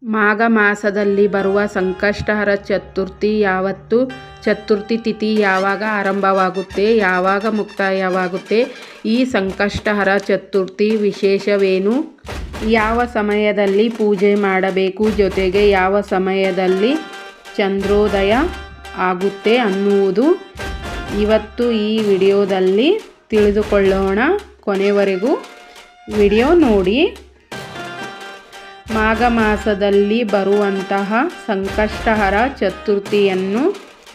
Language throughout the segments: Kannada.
ಮಾಘ ಮಾಸದಲ್ಲಿ ಬರುವ ಸಂಕಷ್ಟಹರ ಚತುರ್ಥಿ ಯಾವತ್ತು? ಚತುರ್ಥಿ ತಿಥಿ ಯಾವಾಗ ಆರಂಭವಾಗುತ್ತೆ, ಯಾವಾಗ ಮುಕ್ತಾಯವಾಗುತ್ತೆ? ಈ ಸಂಕಷ್ಟಹರ ಚತುರ್ಥಿ ವಿಶೇಷವೇನು? ಯಾವ ಸಮಯದಲ್ಲಿ ಪೂಜೆ ಮಾಡಬೇಕು, ಜೊತೆಗೆ ಯಾವ ಸಮಯದಲ್ಲಿ ಚಂದ್ರೋದಯ ಆಗುತ್ತೆ ಅನ್ನುವುದು ಇವತ್ತು ಈ ವಿಡಿಯೋದಲ್ಲಿ ತಿಳಿದುಕೊಳ್ಳೋಣ. ಕೊನೆವರೆಗೂ ವಿಡಿಯೋ ನೋಡಿ. ಮಾಘ ಮಾಸದಲ್ಲಿ ಬರುವಂತಹ ಸಂಕಷ್ಟಹರ ಚತುರ್ಥಿಯನ್ನು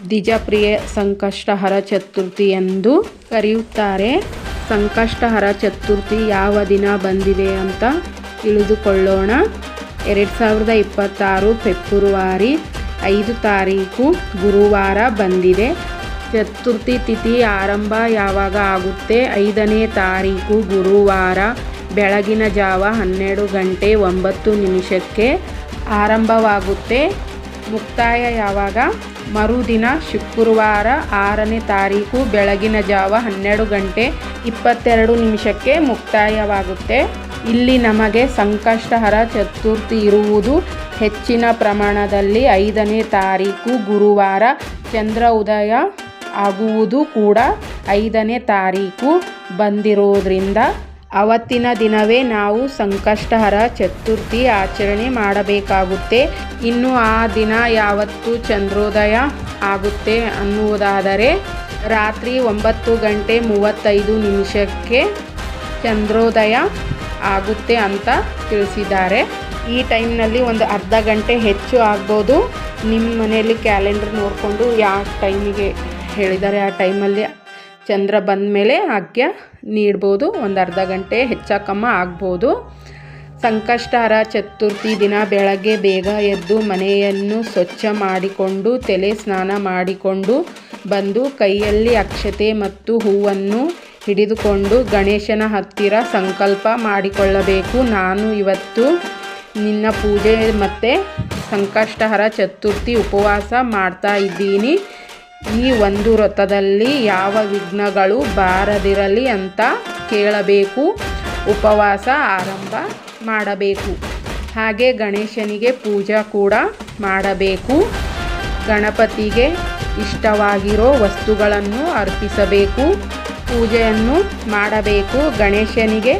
ದ್ವಿಜಪ್ರಿಯ ಸಂಕಷ್ಟಹರ ಚತುರ್ಥಿ ಎಂದು ಕರೆಯುತ್ತಾರೆ. ಸಂಕಷ್ಟಹರ ಚತುರ್ಥಿ ಯಾವ ದಿನ ಬಂದಿದೆ ಅಂತ ತಿಳಿದುಕೊಳ್ಳೋಣ. 2026 ಫೆಬ್ರವರಿ 5 ತಾರೀಕು ಗುರುವಾರ ಬಂದಿದೆ. ಚತುರ್ಥಿ ತಿಥಿ ಆರಂಭ ಯಾವಾಗ ಆಗುತ್ತೆ? 5ನೇ ತಾರೀಕು ಗುರುವಾರ ಬೆಳಗಿನ ಜಾವ 12:09 ಆರಂಭವಾಗುತ್ತೆ. ಮುಕ್ತಾಯ ಯಾವಾಗ? ಮರುದಿನ ಶುಕ್ರವಾರ 6ನೇ ತಾರೀಕು ಬೆಳಗಿನ ಜಾವ 12:22 ಮುಕ್ತಾಯವಾಗುತ್ತೆ. ಇಲ್ಲಿ ನಮಗೆ ಸಂಕಷ್ಟಹರ ಚತುರ್ಥಿ ಇರುವುದು ಹೆಚ್ಚಿನ ಪ್ರಮಾಣದಲ್ಲಿ 5ನೇ ತಾರೀಕು ಗುರುವಾರ ಚಂದ್ರ ಉದಯ ಆಗುವುದು ಕೂಡ 5ನೇ ತಾರೀಕು ಬಂದಿರೋದ್ರಿಂದ ಅವತ್ತಿನ ದಿನವೇ ನಾವು ಸಂಕಷ್ಟಹರ ಚತುರ್ಥಿ ಆಚರಣೆ ಮಾಡಬೇಕಾಗುತ್ತೆ. ಇನ್ನು ಆ ದಿನ ಯಾವತ್ತು ಚಂದ್ರೋದಯ ಆಗುತ್ತೆ ಅನ್ನುವುದಾದರೆ ರಾತ್ರಿ 9:35 ಚಂದ್ರೋದಯ ಆಗುತ್ತೆ ಅಂತ ತಿಳಿಸಿದ್ದಾರೆ. ಈ ಟೈಮ್ನಲ್ಲಿ ಒಂದು ಅರ್ಧ ಗಂಟೆ ಹೆಚ್ಚು ಆಗ್ಬೋದು. ನಿಮ್ಮ ಮನೆಯಲ್ಲಿ ಕ್ಯಾಲೆಂಡರ್ ನೋಡಿಕೊಂಡು ಯಾವ ಟೈಮಿಗೆ ಹೇಳಿದ್ದಾರೆ ಆ ಟೈಮಲ್ಲಿ ಚಂದ್ರ ಬಂದ ಮೇಲೆ ಆಜ್ಞೆ ನೀಡ್ಬೋದು. ಒಂದು ಅರ್ಧ ಗಂಟೆ ಹೆಚ್ಚಕಮ್ಮ ಆಗ್ಬೋದು. ಸಂಕಷ್ಟಹರ ಚತುರ್ಥಿ ದಿನ ಬೆಳಗ್ಗೆ ಬೇಗ ಎದ್ದು ಮನೆಯನ್ನು ಸ್ವಚ್ಛ ಮಾಡಿಕೊಂಡು ತಲೆ ಸ್ನಾನ ಮಾಡಿಕೊಂಡು ಬಂದು ಕೈಯಲ್ಲಿ ಅಕ್ಷತೆ ಮತ್ತು ಹೂವನ್ನು ಹಿಡಿದುಕೊಂಡು ಗಣೇಶನ ಹತ್ತಿರ ಸಂಕಲ್ಪ ಮಾಡಿಕೊಳ್ಳಬೇಕು. ನಾನು ಇವತ್ತು ನಿನ್ನ ಪೂಜೆ ಮತ್ತು ಸಂಕಷ್ಟಹರ ಚತುರ್ಥಿ ಉಪವಾಸ ಮಾಡ್ತಾ ಇದ್ದೀನಿ. ಈ ಒಂದು ವ್ರತದಲ್ಲಿ ಯಾವ ವಿಘ್ನಗಳು ಬಾರದಿರಲಿ ಅಂತ ಕೇಳಬೇಕು. ಉಪವಾಸ ಆರಂಭ ಮಾಡಬೇಕು. ಹಾಗೆ ಗಣೇಶನಿಗೆ ಪೂಜೆ ಕೂಡ ಮಾಡಬೇಕು. ಗಣಪತಿಗೆ ಇಷ್ಟವಾಗಿರೋ ವಸ್ತುಗಳನ್ನು ಅರ್ಪಿಸಬೇಕು. ಪೂಜೆಯನ್ನು ಮಾಡಬೇಕು. ಗಣೇಶನಿಗೆ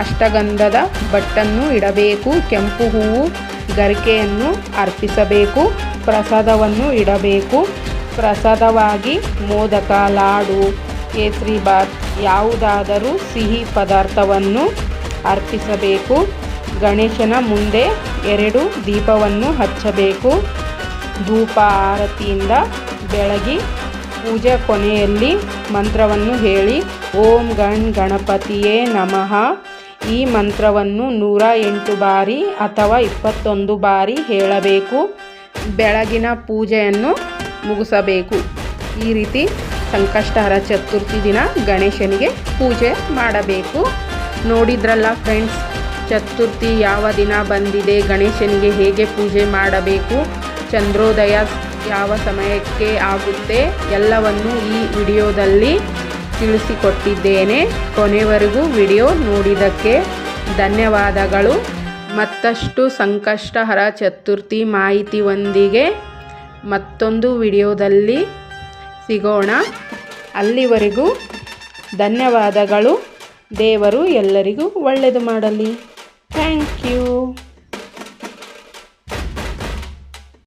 ಅಷ್ಟಗಂಧದ ಬಟ್ಟನ್ನು ಇಡಬೇಕು. ಕೆಂಪು ಹೂವು ಗರಿಕೆಯನ್ನು ಅರ್ಪಿಸಬೇಕು. ಪ್ರಸಾದವನ್ನು ಇಡಬೇಕು. ಪ್ರಸಾದವಾಗಿ ಮೋದಕ, ಲಾಡು, ಕೇಸರಿಬಾತ್ ಯಾವುದಾದರೂ ಸಿಹಿ ಪದಾರ್ಥವನ್ನು ಅರ್ಪಿಸಬೇಕು. ಗಣೇಶನ ಮುಂದೆ 2 ದೀಪವನ್ನು ಹಚ್ಚಬೇಕು. ಧೂಪ ಆರತಿಯಿಂದ ಬೆಳಗಿ ಪೂಜೆ ಕೊನೆಯಲ್ಲಿ ಮಂತ್ರವನ್ನು ಹೇಳಿ ಓಂ ಗಣಪತಿಯೇ ನಮಃ ಈ ಮಂತ್ರವನ್ನು 108 ಬಾರಿ ಅಥವಾ 21 ಬಾರಿ ಹೇಳಬೇಕು. ಬೆಳಗಿನ ಪೂಜೆಯನ್ನು ಮುಗಿಸಬೇಕು. ಈ ರೀತಿ ಸಂಕಷ್ಟಹರ ಚತುರ್ಥಿ ದಿನ ಗಣೇಶನಿಗೆ ಪೂಜೆ ಮಾಡಬೇಕು. ನೋಡಿದ್ರಲ್ಲ ಫ್ರೆಂಡ್ಸ್, ಚತುರ್ಥಿ ಯಾವ ದಿನ ಬಂದಿದೆ, ಗಣೇಶನಿಗೆ ಹೇಗೆ ಪೂಜೆ ಮಾಡಬೇಕು, ಚಂದ್ರೋದಯ ಯಾವ ಸಮಯಕ್ಕೆ ಆಗುತ್ತೆ ಎಲ್ಲವನ್ನು ಈ ವಿಡಿಯೋದಲ್ಲಿ ತಿಳಿಸಿಕೊಟ್ಟಿದ್ದೇನೆ. ಕೊನೆವರೆಗೂ ವಿಡಿಯೋ ನೋಡಿದ್ದಕ್ಕೆ ಧನ್ಯವಾದಗಳು. ಮತ್ತಷ್ಟು ಸಂಕಷ್ಟಹರ ಚತುರ್ಥಿ ಮಾಹಿತಿಯೊಂದಿಗೆ ಮತ್ತೊಂದು ವಿಡಿಯೋದಲ್ಲಿ ಸಿಗೋಣ. ಅಲ್ಲಿವರೆಗೂ ಧನ್ಯವಾದಗಳು. ದೇವರು ಎಲ್ಲರಿಗೂ ಒಳ್ಳೆಯದು ಮಾಡಲಿ. Thank you.